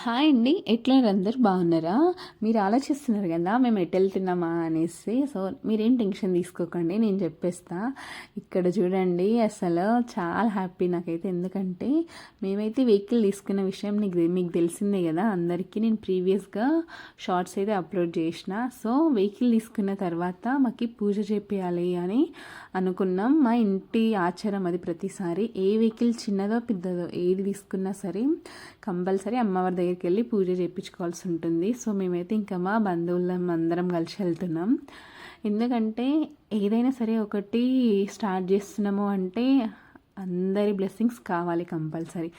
Hi అండి. ఎట్లున్నారు అందరూ బాగున్నారా? మీరు ఆలోచిస్తున్నారు కదా మేము ఎటు వెళ్తున్నామా అనేసి. సో మీరేం టెన్షన్ తీసుకోకండి, నేను చెప్పేస్తా. ఇక్కడ చూడండి, అసలు చాలా హ్యాపీ నాకైతే. ఎందుకంటే మేమైతే వెహికల్ తీసుకున్న విషయం మీకు తెలిసిందే కదా అందరికీ. నేను ప్రీవియస్గా షార్ట్స్ అయితే అప్లోడ్ చేసిన. సో వెహికల్ తీసుకున్న తర్వాత మాకు పూజ చేపియాలి అని అనుకున్నాం. మా ఇంటి ఆచారం అది. ప్రతిసారి ఏ వెహికల్ చిన్నదో పెద్దదో ఏది తీసుకున్నా సరే కంపల్సరీ అమ్మవారి దగ్గరికి వెళ్ళి పూజ చేయించుకోవాల్సి ఉంటుంది. సో మేమైతే ఇంకా మా బంధువులం అందరం కలిసి వెళ్తున్నాం. ఎందుకంటే ఏదైనా సరే ఒకటి స్టార్ట్ చేస్తున్నాము అంటే అందరి బ్లెస్సింగ్స్ కావాలి కంపల్సరీ.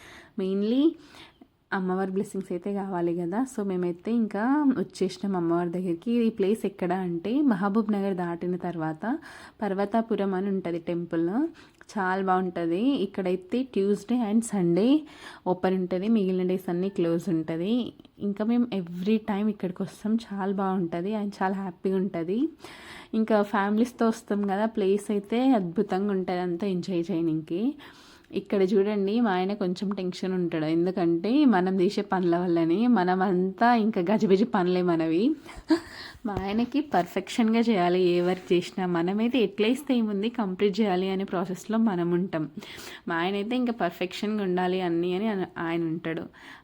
మెయిన్లీ అమ్మవారి బ్లెస్సింగ్స్ అయితే కావాలి కదా. సో మేమైతే ఇంకా వచ్చేసినాం అమ్మవారి దగ్గరికి. ఈ ప్లేస్ ఎక్కడ అంటే మహబూబ్ నగర్ దాటిన తర్వాత పర్వతాపురం అని ఉంటుంది టెంపుల్. చాలా బాగుంటుంది. ఇక్కడైతే ట్యూస్డే అండ్ సండే ఓపెన్ ఉంటుంది, మిగిలిన డేస్ అన్నీ క్లోజ్ ఉంటుంది. ఇంకా మేము ఎవ్రీ టైం ఇక్కడికి వస్తాం. చాలా బాగుంటుంది అండ్ చాలా హ్యాపీగా ఉంటుంది. ఇంకా ఫ్యామిలీస్తో వస్తాం కదా, ప్లేస్ అయితే అద్భుతంగా ఉంటుంది, అంతా ఎంజాయ్ చేయడానికి. ఇక్కడ చూడండి, మా ఆయన కొంచెం టెన్షన్ ఉంటాడు. ఎందుకంటే మనం చేసే పనుల వల్లని మనమంతా ఇంకా గజిబిజి పనులే మనవి. మా ఆయనకి పర్ఫెక్షన్గా చేయాలి ఏ వర్క్ చేసినా. మనమైతే ఎట్లా ఇస్తే ఏముంది, కంప్లీట్ చేయాలి అనే ప్రాసెస్లో మనం ఉంటాం. మా ఆయన అయితే ఇంకా పర్ఫెక్షన్గా ఉండాలి అన్నీ అని ఆయన ఉంటాడు.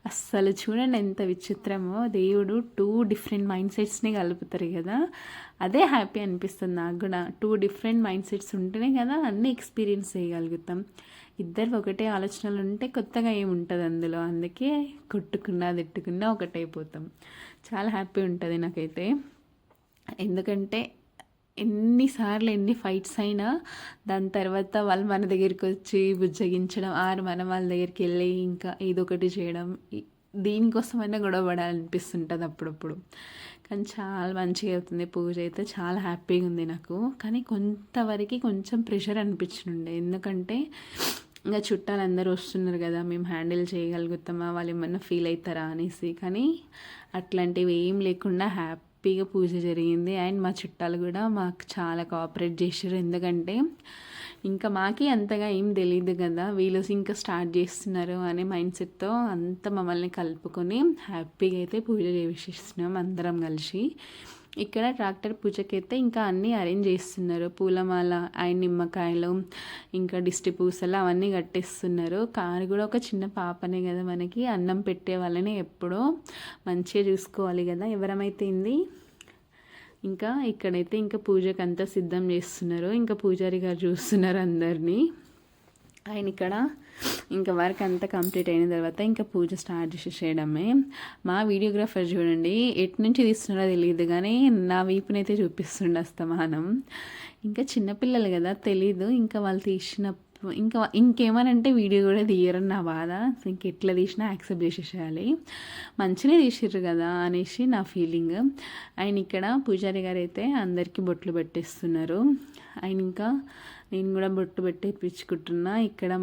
అస్సలు చూడండి ఎంత విచిత్రమో, దేవుడు 2 డిఫరెంట్ మైండ్ సెట్స్ని కలుపుతారు కదా. అదే హ్యాపీ అనిపిస్తుంది నాకు కూడా. 2 డిఫరెంట్ మైండ్ సెట్స్ ఉంటేనే కదా అన్నీ ఎక్స్పీరియన్స్ చేయగలుగుతాం. ఇద్దరు ఒకటే ఆలోచనలు ఉంటే కొత్తగా ఏముంటుంది అందులో. అందుకే కొట్టుకున్నా తిట్టుకున్నా ఒకటైపోతాం. చాలా హ్యాపీ ఉంటుంది నాకైతే. ఎందుకంటే ఎన్నిసార్లు ఎన్ని ఫైట్స్ అయినా దాని తర్వాత వాళ్ళు మన దగ్గరికి వచ్చి బుజ్జగించడం, మనం వాళ్ళ దగ్గరికి వెళ్ళి ఇంకా ఏదో ఒకటి చేయడం, దీనికోసమైనా గొడవ పడాలనిపిస్తుంటుంది అప్పుడప్పుడు. కానీ చాలా మంచిగా అవుతుంది పూజ అయితే. చాలా హ్యాపీగా ఉంది నాకు. కానీ కొంతవరకు కొంచెం ప్రెషర్ అనిపించిండే. ఎందుకంటే ఇంకా చుట్టాలు అందరూ వస్తున్నారు కదా, మేము హ్యాండిల్ చేయగలుగుతామా, వాళ్ళు ఏమన్నా ఫీల్ అవుతారా అనేసి. కానీ అట్లాంటివి ఏం లేకుండా హ్యాపీగా పూజ జరిగింది. అండ్ మా చుట్టాలు కూడా మాకు చాలా కోఆపరేట్ చేశారు. ఎందుకంటే ఇంకా మాకి అంతగా ఏం తెలియదు కదా, వీళ్ళు ఇంకా స్టార్ట్ చేస్తున్నారు అనే మైండ్ సెట్తో అంతా మమ్మల్ని కలుపుకొని హ్యాపీగా అయితే పూజ చేసేస్తున్నాం అందరం కలిసి. ఇక్కడ ట్రాక్టర్ పూజకైతే ఇంకా అన్నీ అరేంజ్ చేస్తున్నారు. పూలమాల అండ్ నిమ్మకాయలు ఇంకా దిష్టి పూసలు అవన్నీ కట్టేస్తున్నారు. కారు కూడా ఒక చిన్న పాపనే కదా మనకి, అన్నం పెట్టే వాళ్ళని ఎప్పుడో మంచిగా చూసుకోవాలి కదా ఎవరమైతే ఇంది. ఇంకా ఇక్కడైతే ఇంకా పూజకు అంతా సిద్ధం చేస్తున్నారు. ఇంకా పూజారి గారు చూస్తున్నారు అందరినీ. ఆయన ఇక్కడ ఇంకా వర్క్ అంతా కంప్లీట్ అయిన తర్వాత ఇంకా పూజ స్టార్ట్ చేసేయడమే. మా వీడియోగ్రాఫర్ చూడండి ఎటు నుంచి తీస్తున్నారో తెలియదు కానీ నా వీపునైతే చూపిస్తుండే అస్తమానం. ఇంకా చిన్నపిల్లలు కదా తెలీదు, ఇంకా వాళ్ళు ఇంకేమనంటే వీడియో కూడా తీయరని నా బాధ. ఇంకెట్లా తీసినా యాక్సెప్ట్ చేసేసేయాలి. మంచిగా తీసిర్రు కదా అనేసి నా ఫీలింగ్. ఆయన ఇక్కడ పూజారి గారు అయితే అందరికీ బొట్లు పెట్టేస్తున్నారు. ఆయన ఇంకా నేను కూడా బొట్టు పెట్టేపించుకుంటున్నా. ఇక్కడ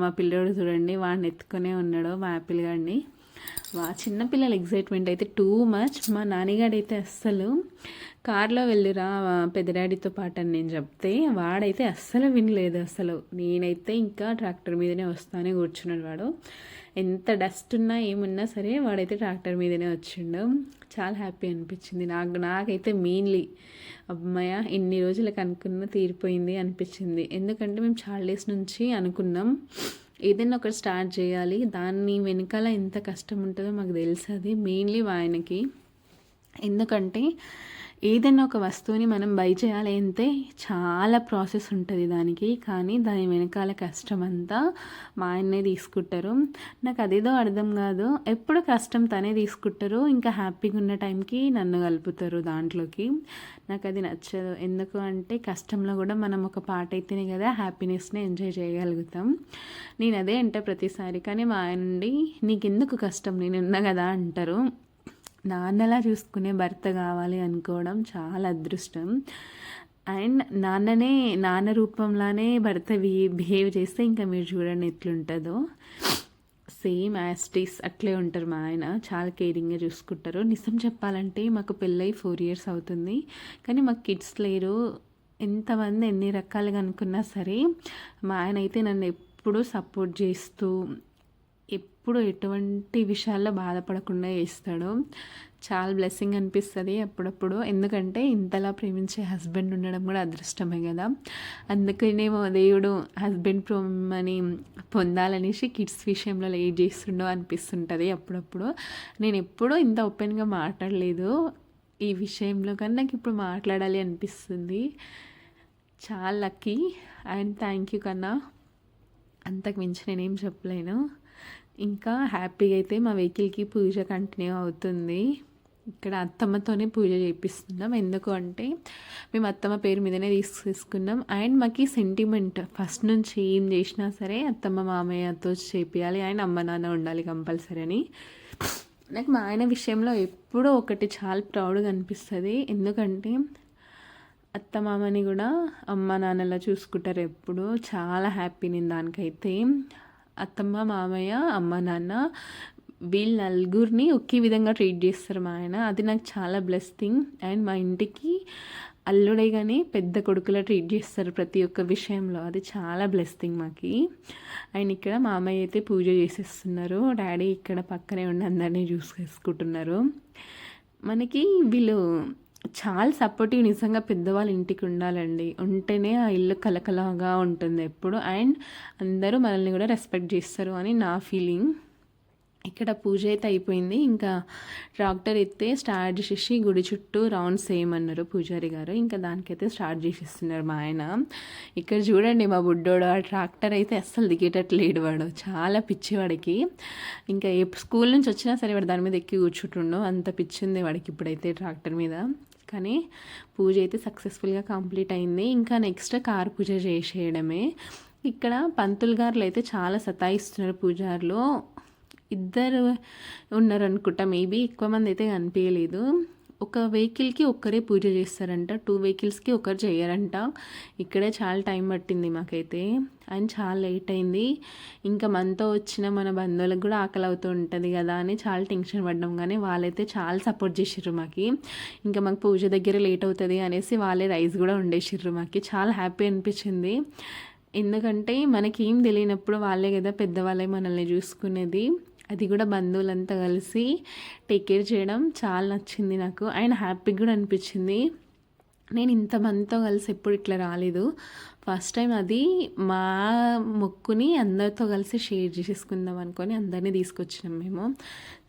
మా పిల్లోడు చూడండి, వాడిని ఎత్తుకునే ఉన్నాడు మా యాపిల్ గాడిని. చిన్నపిల్లల ఎగ్జైట్మెంట్ అయితే టూ మచ్. మా నాన్నగాడైతే అస్సలు కార్లో వెళ్ళిరా పెద్ద డాడీతో పాటు అని నేను చెప్తే వాడైతే అస్సలు వినలేదు. అసలు నేనైతే ఇంకా ట్రాక్టర్ మీదనే వస్తానే కూర్చున్నాడు వాడు. ఎంత డస్ట్ ఉన్నా ఏమున్నా సరే వాడైతే ట్రాక్టర్ మీదనే వచ్చిండు. చాలా హ్యాపీ అనిపించింది నాకైతే మెయిన్లీ. అమ్మాయ ఎన్ని రోజులకు అనుకున్నా తీరిపోయింది అనిపించింది. ఎందుకంటే మేము చాలా డేస్ నుంచి అనుకున్నాం ఏదైనా ఒకటి స్టార్ట్ చేయాలి, దాన్ని వెనకాల ఎంత కష్టం ఉంటుందో మాకు తెలుసు. అది మెయిన్లీ ఆయనకి. ఎందుకంటే ఏదైనా ఒక వస్తువుని మనం బై చేయాలి అంటే చాలా ప్రాసెస్ ఉంటుంది దానికి. కానీ దాని వెనకాల కష్టం అంతా మా ఆయన్నే తీసుకుంటారు. నాకు అదేదో అర్థం కాదు, ఎప్పుడు కష్టం తనే తీసుకుంటారు, ఇంకా హ్యాపీగా ఉన్న టైంకి నన్ను కలుపుతారు దాంట్లోకి. నాకు అది నచ్చదు. ఎందుకు అంటే కష్టంలో కూడా మనం ఒక పార్ట్ అయితేనే కదా హ్యాపీనెస్ని ఎంజాయ్ చేయగలుగుతాం. నేను అదే అంటే ప్రతిసారి. కానీ మా ఆయన నుండి నీకెందుకు కష్టం, నేను ఉన్నా కదా అంటారు. నాన్నలా చూసుకునే భర్త కావాలి అనుకోవడం చాలా అదృష్టం. అండ్ నాన్న రూపంలానే భర్త బిహేవ్ చేస్తే ఇంకా మీరు చూడండి ఎట్లుంటుందో. సేమ్ యాస్టీస్ అట్లే ఉంటారు మా ఆయన. చాలా కేరింగ్గా చూసుకుంటారు. నిజం చెప్పాలంటే మాకు పెళ్ళై 4 years అవుతుంది, కానీ మాకు కిడ్స్ లేరు. ఎంతమంది ఎన్ని రకాలుగా అనుకున్నా సరే మా ఆయన అయితే నన్ను ఎప్పుడూ సపోర్ట్ చేస్తూ ఎప్పుడు ఎటువంటి విషయాల్లో బాధపడకుండా చేస్తాడు. చాలా బ్లెస్సింగ్ అనిపిస్తుంది అప్పుడప్పుడు. ఎందుకంటే ఇంతలా ప్రేమించే హస్బెండ్ ఉండడం కూడా అదృష్టమే కదా. అందుకనేమో దేవుడు హస్బెండ్ ప్రేమని పొందాలనేసి కిడ్స్ విషయంలో లేట్ చేస్తుండో అనిపిస్తుంటుంది అప్పుడప్పుడు. నేను ఎప్పుడూ ఇంత ఓపెన్గా మాట్లాడలేదు ఈ విషయంలో, కానీ నాకు ఇప్పుడు మాట్లాడాలి అనిపిస్తుంది. చాలా లక్కీ అండ్ థ్యాంక్ యూ కన్నా. అంతకు మించి నేనేం చెప్పలేను. ఇంకా హ్యాపీగా అయితే మా వెహికల్కి పూజ కంటిన్యూ అవుతుంది. ఇక్కడ అత్తమ్మతోనే పూజ చేపిస్తున్నాం. ఎందుకు అంటే మేము అత్తమ్మ పేరు మీదనే తీసుకున్నాం. అండ్ మాకు సెంటిమెంట్ ఫస్ట్ నుంచి ఏం చేసినా సరే అత్తమ్మ మామయ్యతో చేపియాలి అండ్ అమ్మ నాన్న ఉండాలి కంపల్సరీ అని. నాకు మా ఆయన విషయంలో ఎప్పుడూ ఒకటి చాలా ప్రౌడ్గా అనిపిస్తుంది. ఎందుకంటే అత్త మామని కూడా అమ్మ నాన్నలా చూసుకుంటారు ఎప్పుడు. చాలా హ్యాపీ నేను దానికైతే. అత్తమ్మ మామయ్య అమ్మ నాన్న వీళ్ళ నలుగురిని ఒకే విధంగా ట్రీట్ చేస్తారు మా ఆయన. అది నాకు చాలా బ్లెస్సింగ్. అండ్ మా ఇంటికి అల్లుడే కానీ పెద్ద కొడుకులా ట్రీట్ చేస్తారు ప్రతి ఒక్క విషయంలో. అది చాలా బ్లెస్సింగ్ మాకి. అండ్ ఇక్కడ మామయ్య అయితే పూజ చేసేస్తున్నారు. డాడీ ఇక్కడ పక్కనే ఉండి అందరినీ చూసేసుకుంటున్నారు. మనకి వీళ్ళు చాలా సపోర్టివ్. నిజంగా పెద్దవాళ్ళు ఇంటికి ఉండాలండి. ఉంటేనే ఆ ఇల్లు కలకలగా ఉంటుంది ఎప్పుడు. అండ్ అందరూ మనల్ని కూడా రెస్పెక్ట్ చేస్తారు అని నా ఫీలింగ్. ఇక్కడ పూజ అయితే అయిపోయింది. ఇంకా ట్రాక్టర్ ఎత్తే స్టార్ట్ చేసేసి గుడి చుట్టూ రౌండ్స్ వేయమన్నారు పూజారి గారు. ఇంకా దానికైతే స్టార్ట్ చేసేస్తున్నారు మా ఆయన. ఇక్కడ చూడండి మా బుడ్డోడు ఆ ట్రాక్టర్ అయితే అస్సలు దిగేటట్లేడు. వాడు చాలా పిచ్చివాడికి. ఇంకా స్కూల్ నుంచి వచ్చినా సరే వాడు దాని మీద ఎక్కి కూర్చుంటుండో అంత పిచ్చింది వాడికి ఇప్పుడైతే ట్రాక్టర్ మీద. కానీ పూజ అయితే సక్సెస్ఫుల్గా కంప్లీట్ అయింది. ఇంకా నెక్స్ట్ కార్ పూజ చేసేయడమే. ఇక్కడ పంతులు గారులు అయితే చాలా సతాయిస్తున్నారు పూజారులు. ఇద్దరు ఉన్నారు అనుకుంటా, మేబీ ఎక్కువ మంది అయితే కనిపించలేదు. ఒక వెహికల్కి ఒక్కరే పూజ చేస్తారంట, 2 వెహికల్స్కి ఒకరు చేయరంట. ఇక్కడే చాలా టైం పట్టింది మాకైతే. అండ్ చాలా లేట్ అయింది. ఇంకా మనతో వచ్చిన మన బంధువులకు కూడా ఆకలి అవుతూ ఉంటుంది కదా అని చాలా టెన్షన్ పడ్డాం. కానీ వాళ్ళైతే చాలా సపోర్ట్ చేసిర్రు మాకు. ఇంకా మాకు పూజ దగ్గర లేట్ అవుతుంది అనేసి వాళ్ళే రైస్ కూడా వండేసిర్రు మాకు. చాలా హ్యాపీ అనిపించింది. ఎందుకంటే మనకేం తెలియనప్పుడు వాళ్ళే కదా పెద్దవాళ్ళే మనల్ని చూసుకునేది. అది కూడా బంధువులంతా కలిసి టేక్ కేర్ చేయడం చాలా నచ్చింది నాకు. అండ్ హ్యాపీ కూడా అనిపించింది. నేను ఇంతమందితో కలిసి ఎప్పుడు ఇట్లా రాలేదు. ఫస్ట్ టైం అది మా మొక్కుని అందరితో కలిసి షేర్ చేసుకుందాం అనుకొని అందరినీ తీసుకొచ్చినాం మేము.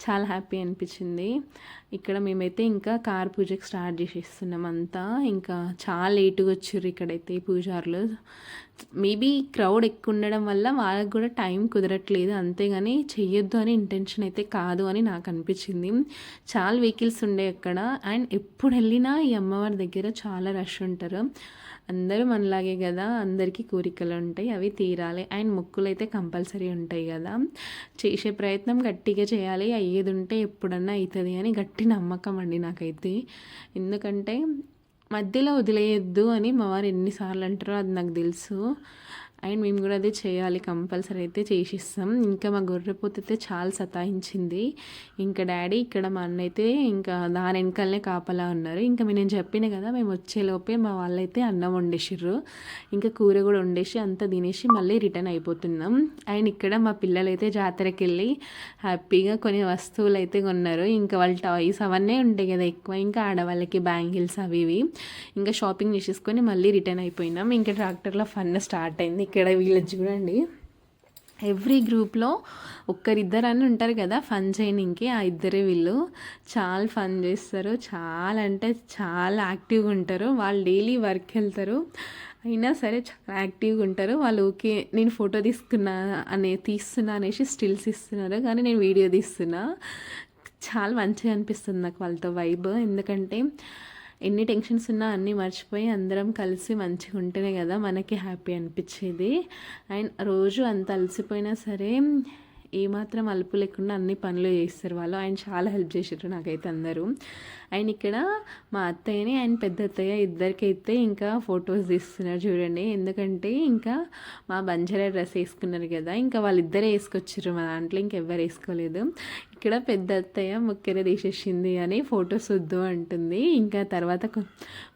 చాలా హ్యాపీ అనిపించింది. ఇక్కడ మేమైతే ఇంకా కార్ పూజకి స్టార్ట్ చేసేస్తున్నాం అంతా. ఇంకా చాలా లేటుగా వచ్చారు ఇక్కడైతే పూజారులు. మేబీ క్రౌడ్ ఎక్కువ ఉండడం వల్ల వాళ్ళకి కూడా టైం కుదరట్లేదు, అంతేగాని చెయ్యొద్దు అని ఇంటెన్షన్ అయితే కాదు అని నాకు అనిపించింది. చాలా వెహికల్స్ ఉండే అక్కడ. అండ్ ఎప్పుడు వెళ్ళినా ఈ అమ్మవారి దగ్గర చాలా రష్ ఉంటారు. అందరూ మనలాగే కదా, అందరికీ కోరికలు ఉంటాయి, అవి తీరాలి. అండ్ మొక్కులు అయితే కంపల్సరీ ఉంటాయి కదా. చేసే ప్రయత్నం గట్టిగా చేయాలి, అయ్యేది ఉంటే ఎప్పుడన్నా అవుతుంది అని గట్టి నమ్మకం అండి నాకైతే. ఎందుకంటే మధ్యలో వదిలేయద్దు అని మా వారు ఎన్నిసార్లు అంటారో అది నాకు తెలుసు. అండ్ మేము కూడా అదే చేయాలి, కంపల్సరీ అయితే చేసిస్తాం. ఇంకా మా గొర్రెపోతు అయితే చాలా సతాయించింది. ఇంకా డాడీ ఇక్కడ మా అన్న అయితే ఇంకా దాని వెనకాలనే కాపలా ఉన్నారు. ఇంకా నేను చెప్పిన కదా మేము వచ్చేలోపే మా వాళ్ళైతే అన్నం వండేసిర్రు. ఇంకా కూర కూడా వండేసి అంతా తినేసి మళ్ళీ రిటర్న్ అయిపోతున్నాం. అండ్ ఇక్కడ మా పిల్లలు అయితే జాతరకి వెళ్ళి హ్యాపీగా కొన్ని వస్తువులు అయితే కొన్నారు. ఇంకా వాళ్ళ టాయ్స్ అవన్నీ ఉంటాయి కదా ఎక్కువ, ఇంకా ఆడవాళ్ళకి బ్యాంగిల్స్ అవి ఇవి ఇంకా షాపింగ్ చేసేసుకొని మళ్ళీ రిటర్న్ అయిపోయినాం. ఇంకా ట్రాక్టర్లో ఫన్ స్టార్ట్ అయింది. ఇక్కడ వీళ్ళు చూడండి, ఎవ్రీ గ్రూప్లో ఒక్కరిద్దరు అని ఉంటారు కదా ఫన్ చేయడానికి, ఆ ఇద్దరే వీళ్ళు. చాలా ఫన్ చేస్తారు, చాలా అంటే చాలా యాక్టివ్గా ఉంటారు. వాళ్ళు డైలీ వర్క్ వెళ్తారు అయినా సరే చాలా యాక్టివ్గా ఉంటారు వాళ్ళు. ఓకే నేను ఫోటో తీస్తున్నా అనేసి స్టిల్స్ ఇస్తున్నారు, కానీ నేను వీడియో తీస్తున్నా. చాలా మంచిగా అనిపిస్తుంది నాకు వాళ్ళతో వైబ్. ఎందుకంటే ఎన్ని టెన్షన్స్ ఉన్నా అన్నీ మర్చిపోయి అందరం కలిసి మంచిగా ఉంటేనే కదా మనకి హ్యాపీ అనిపించేది. అండ్ రోజు అంత అలసిపోయినా సరే ఏమాత్రం అలుపు లేకుండా అన్ని పనులు చేస్తారు వాళ్ళు. ఆయన చాలా హెల్ప్ చేసారు నాకైతే అందరూ. అండ్ ఇక్కడ మా అత్తయ్యని అండ్ పెద్ద అత్తయ్య ఇద్దరికైతే ఇంకా ఫొటోస్ తీస్తున్నారు చూడండి. ఎందుకంటే ఇంకా మా బంజారా డ్రెస్ వేసుకున్నారు కదా, ఇంకా వాళ్ళిద్దరే వేసుకొచ్చారు మా దాంట్లో, ఇంకెవ్వరు వేసుకోలేదు. ఇక్కడ పెద్ద అత్తయ్య ముక్కెర తీసేసింది అని ఫొటోస్ వద్దు అంటుంది. ఇంకా తర్వాత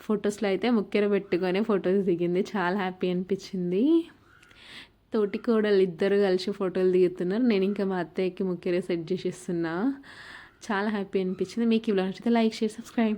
ఫొటోస్లో అయితే ముక్కెర పెట్టుకొని ఫొటోస్ దిగింది. చాలా హ్యాపీ అనిపించింది. తోటి కోడలు ఇద్దరు కలిసి ఫోటోలు దిగుతున్నారు. నేను ఇంకా మా అత్తయ్యకి ముఖ్యరే సెట్ చేసేస్తున్నా. చాలా హ్యాపీ అనిపించింది. మీకు ఈ వ్లాగ్ నచ్చితే లైక్, షేర్, సబ్స్క్రైబ్.